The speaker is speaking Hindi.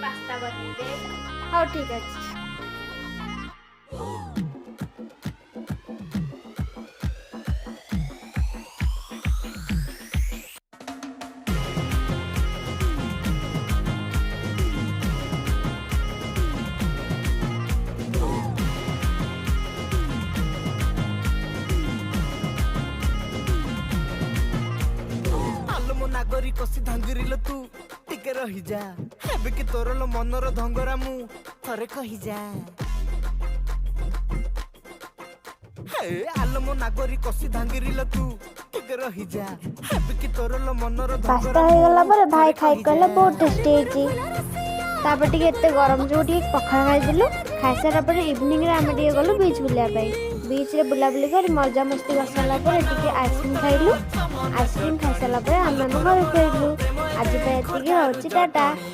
पास्ता बनेबे। हाँ ठीक अच्छे। नागरी कसी धांगिरिल तू टिके रही जा हेबे कि तोर लो मनर धंगरा मु थरे कही जा हे आलो मो नागरी कसी धांगिरिल तू टिके रही जा हेबे कि तोर लो मनर पास्ता धंगरा हो गला पर भाई खाई कहले बहुत टेस्टी होची। तापर टिके एते गरम जो टिके पखाल खाई दिलु। खाई सारा पर इवनिंग रे हम टिके गलु बीच बुलिया पाई। बीच रे बुला बुली कर मजा मस्ती करसाला पर टिके आइसक्रीम खाइलु। आइसक्रीम खाई साला पर हम घर फेरलु। आज पे एतिके होची टाटा।